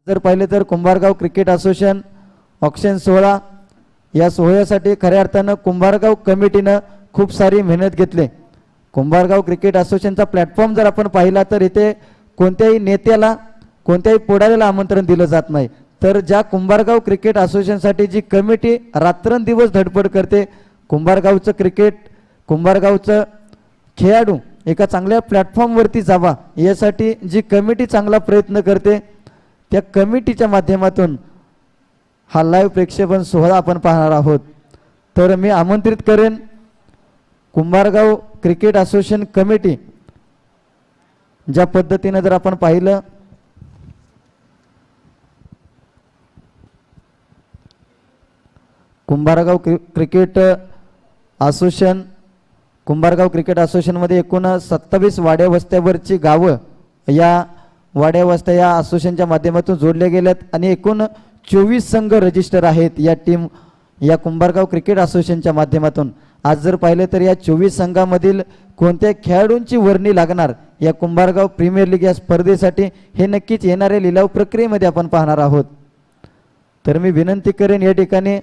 जर पाहिले तर कुंभारगाव क्रिकेट असोसिएशन ऑक्शन सोहळा, या सोहळ्यासाठी खऱ्या अर्थानं कुंभारगाव कमिटीनं खूप सारी मेहनत घेतली. कुंभारगाव क्रिकेट असोसिएशनचा प्लॅटफॉर्म जर आपण पाहिला तर इथे कोणत्याही नेत्याला कोणत्याही पुढाऱ्याला आमंत्रण दिलं जात नाही. तर ज्या कुंभारगाव क्रिकेट असोसिएशनसाठी जी कमिटी रात्रंदिवस धडपड करते, कुंभारगावचं क्रिकेट, कुंभारगावचं खेळाडू एका चांगल्या प्लॅटफॉर्मवरती जावा यासाठी जी कमिटी चांगला प्रयत्न करते, त्या कमिटीच्या माध्यमातून हा लाईव्ह प्रेक्षेपण सोहळा आपण पाहणार आहोत. तर मी आमंत्रित करेन कुंभारगाव क्रिकेट असोसिएशन कमिटी, ज्या पद्धतीने जर आपण पाहिलं Kumbhargaon cricket association, Kumbhargaon cricket असोसिएशनमध्ये एकूण 27 वाड्या वस्त्यावरची गावं या वाड्या वस्त्या या असोसिएशनच्या माध्यमातून जोडल्या गेल्यात आणि एकूण 24 संघ रजिस्टर आहेत या टीम या कुंभारगाव क्रिकेट असोसिएशनच्या माध्यमातून. आज जर पाहिलं तर या 24 संघामधील कोणत्या खेळाडूंची वर्णी लागणार या कुंभारगाव प्रीमियर लीग या स्पर्धेसाठी हे नक्कीच येणाऱ्या लिलाव प्रक्रियेमध्ये आपण पाहणार आहोत. तर मी विनंती करेन या ठिकाणी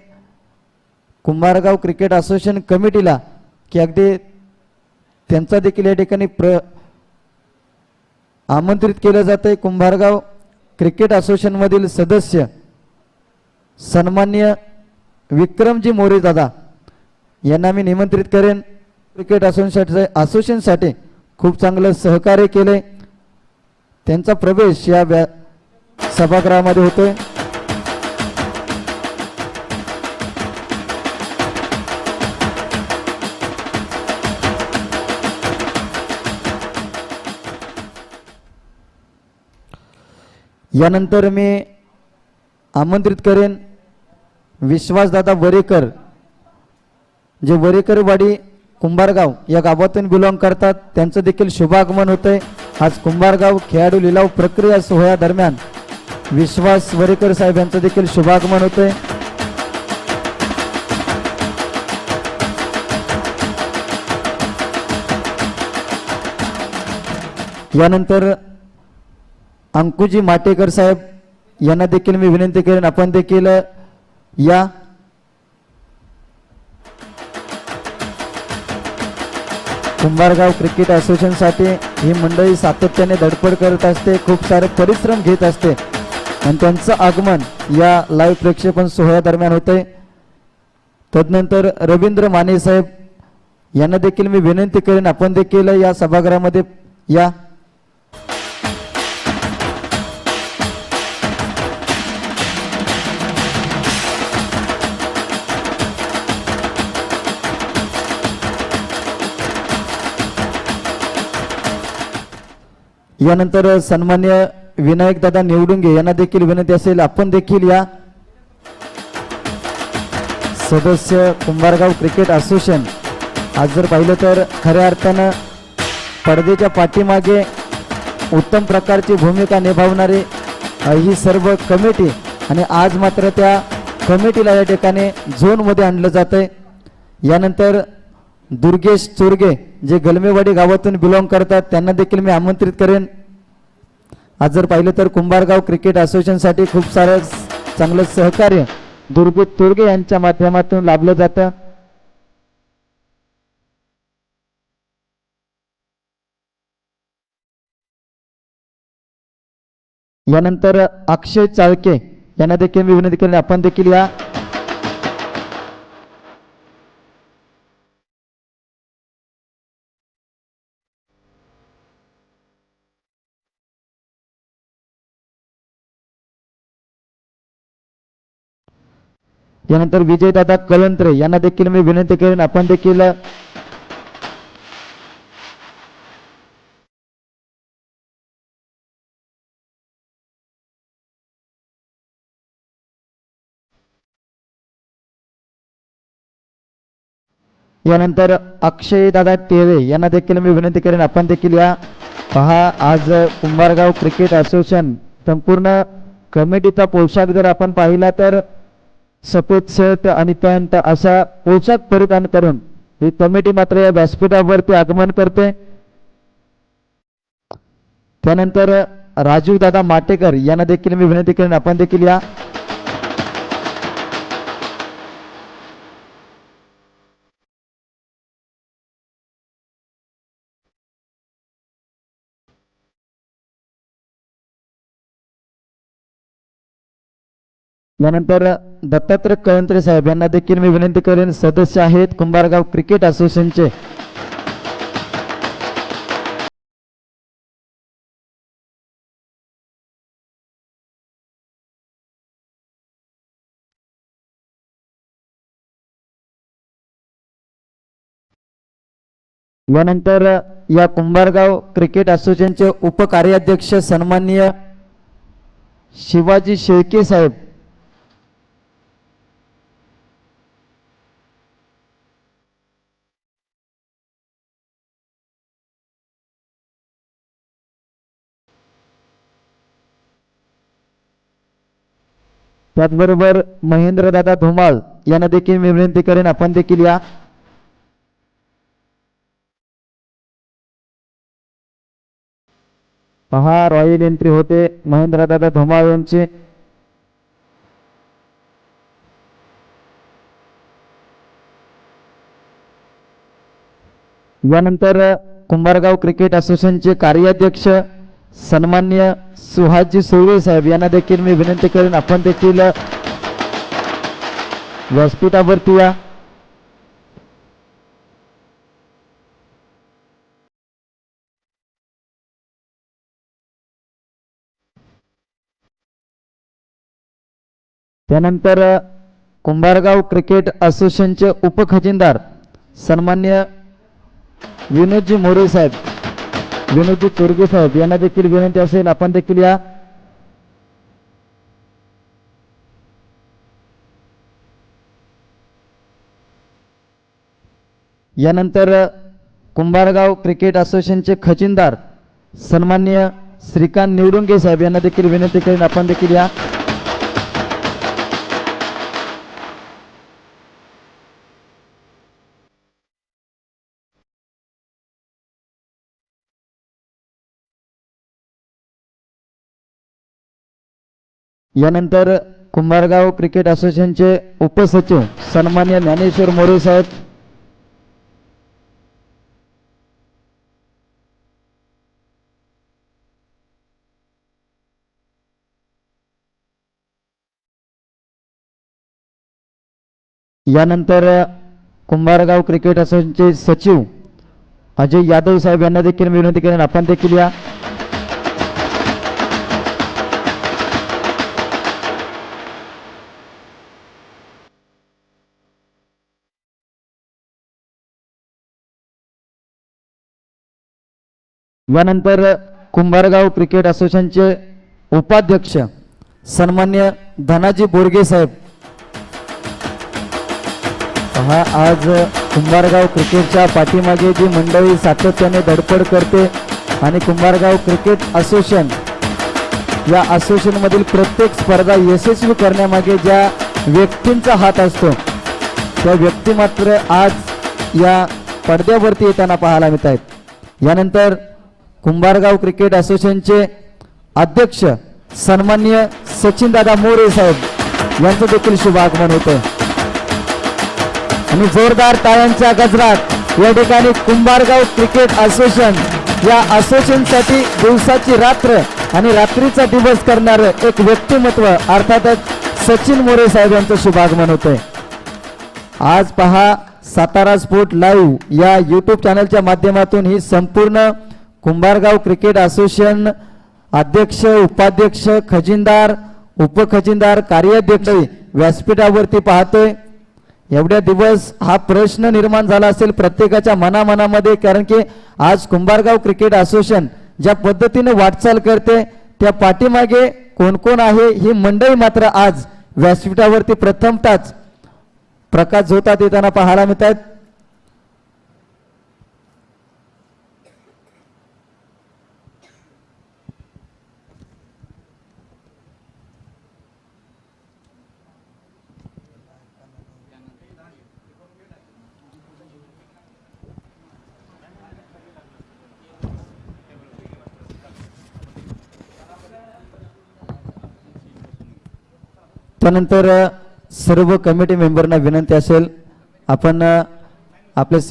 कुंभारगाव क्रिकेट असोसिएशन कमिटीला की अगदी त्यांचा देखील या ठिकाणी आमंत्रित केलं जातं. कुंभारगाव क्रिकेट असोसिएशनमधील सदस्य सन्माननीय विक्रमजी मोरे दादा यांना मी निमंत्रित करेन. क्रिकेट असोसिएशनसाठी खूप चांगलं सहकार्य केले, त्यांचा प्रवेश या सभागृहामध्ये होतोय. यानंतर मी आमंत्रित करेन विश्वासदादा वरेकर, जे वरेकरवाडी कुंभारगाव या गावातून बिलॉंग करतात, त्यांचं देखील शुभागमन होतंय. आज कुंभारगाव खेळाडू लिलाव प्रक्रिया सोहळ्या दरम्यान विश्वास वरेकर साहेब यांचं देखील शुभागमन होतंय. यानंतर अंकुजी माटेकर साहेब यांना देखील मी विनंती करेन आपण देखील या. कुंभारगाव क्रिकेट असोसिएशनसाठी ही मंडळी सातत्याने धडपड करत असते, खूप सारे परिश्रम घेत असते आणि त्यांचं आगमन या लाईव्ह प्रेक्षेपण सोहळ्या दरम्यान होते. तदनंतर रवींद्र माने साहेब यांना देखील मी विनंती करेन आपण देखील या सभागृहामध्ये या. यानंतर सन्मान्य विनायक दादा निवडुंगे यांना देखील विनंती असेल आपण देखील या. सदस्य कुंभारगाव क्रिकेट असोसिएशन, आज जर पाहिलं तर खऱ्या अर्थानं पडद्याच्या पाठीमागे उत्तम प्रकारची भूमिका निभावणारी ही सर्व कमिटी, आणि आज मात्र त्या कमिटीला या ठिकाणी झोनमध्ये आणलं जातंय. यानंतर दुर्गेश चोरगे जे गलमेवाडी गावातून बिलॉंग करतात त्यांना देखील मी आमंत्रित करेन. आज जर पाहिलं तर कुंभारगाव क्रिकेट असोसिएशनसाठी खूप सारं चांगलं सहकार्य दुर्गेश चोरगे यांच्या माध्यमातून लाभलं जातं. यानंतर अक्षय चाळके यांना देखील मी विनंती करेन आपण देखील या. यानंतर विजयदादा कलंत्रे यांना देखील मी विनंती करेन आपण देखील. यानंतर अक्षय दादा टेळे यांना देखील मी विनंती करेन आपण देखील या. पहा, आज कुंभारगाव क्रिकेट असोसिएशन संपूर्ण कमिटीचा पोशाख जर आपण पाहिला तर सफेद शर्ट आणि पॅन्ट असा पोशाख परिधान करून ही कमिटी मात्र या व्यासपीठावरती आगमन करते. त्यानंतर राजू दादा माटेकर यांना देखील मी विनंती करेन आपण देखील या. यानंतर दत्तात्रय कळंत्रे साहेब यांना देखील मी विनंती करेन, सदस्य आहेत कुंभारगाव क्रिकेट असोसिएशनचे. यानंतर या कुंभारगाव क्रिकेट असोसिएशनचे उपकार्याध्यक्ष सन्माननीय शिवाजी शेळके साहेब. त्याचबरोबर महेंद्रदादा धुमाळ यांना देखील मी विनंती करेन आपण देखील या. पहा रॉयल एंट्री होते महेंद्रदादा धुमाळ यांची. यानंतर कुंभारगाव क्रिकेट असोसिएशनचे कार्याध्यक्ष सन्माननीय सुहासजी सोळवे साहेब यांना देखील मी विनंती करेन आपण देखील व्यासपीठावरती या. त्यानंतर कुंभारगाव क्रिकेट असोसिएशनचे उपखजिनदार सन्माननीय विनोदजी मोरे साहेब, विनोदजी चोरगे साहेब यांना देखील विनंती असेल आपण देखील या. यानंतर कुंभारगाव क्रिकेट असोसिएशनचे खजिनदार सन्माननीय श्रीकांत निवडुंगे साहेब यांना देखील विनंती करेन आपण देखील या. यानंतर कुंभारगाव क्रिकेट असोसिएशनचे उपसचिव सन्माननीय ज्ञानेश्वर मोरे साहेब. यानंतर कुंभारगाव क्रिकेट असोसिएशनचे सचिव अजय यादव साहेब यांना देखील विनंती करेन आपण देखील या. यानंतर कुंभारगाव क्रिकेट असोसिएशनचे उपाध्यक्ष सन्मान्य धनाजी बोरगे साहेब. हा आज कुंभारगाव क्रिकेटच्या पाठीमागे जी मंडळी सातत्याने धडपड करते आणि कुंभारगाव क्रिकेट असोसिएशन या असोसिएशनमधील प्रत्येक स्पर्धा यशस्वी करण्यामागे ज्या व्यक्तींचा हात असतो त्या व्यक्ती मात्र आज या पडद्यावरती येताना पाहायला मिळत आहेत. यानंतर कुंभारगाव क्रिकेट असोसिएशनचे अध्यक्ष सन्माननीय सचिनदादा मोरे साहेब यांचं देखील शुभ आगमन होतं आणि जोरदार टाळ्यांच्या गजरात या ठिकाणी कुंभारगाव क्रिकेट असोसिएशन या असोसिएशनसाठी दिवसाची रात्र आणि रात्रीचा दिवस करणारं एक व्यक्तिमत्व अर्थातच सचिन मोरे साहेब यांचं शुभ आगमन होतंय. आज पहा सातारा स्पोर्ट लाईव्ह या यूट्यूब चॅनलच्या माध्यमातून ही संपूर्ण कुंभारगाव क्रिकेट असोसिएशन अध्यक्ष, उपाध्यक्ष, खजिनदार, उपखजिनदार, कार्याध्यक्ष व्यासपीठावरती पाहतोय. एवढ्या दिवस हा प्रश्न निर्माण झाला असेल प्रत्येकाच्या मनामध्ये, कारण की आज कुंभारगाव क्रिकेट असोसिएशन ज्या पद्धतीने वाटचाल करते त्या पाठीमागे कोण कोण आहे ही मंडळी मात्र आज व्यासपीठावरती प्रथमतःच प्रकाश झोतात येताना पाहायला मिळतात. त्यानंतर सर्व कमिटी मेंबरना विनंती असेल आपण आपले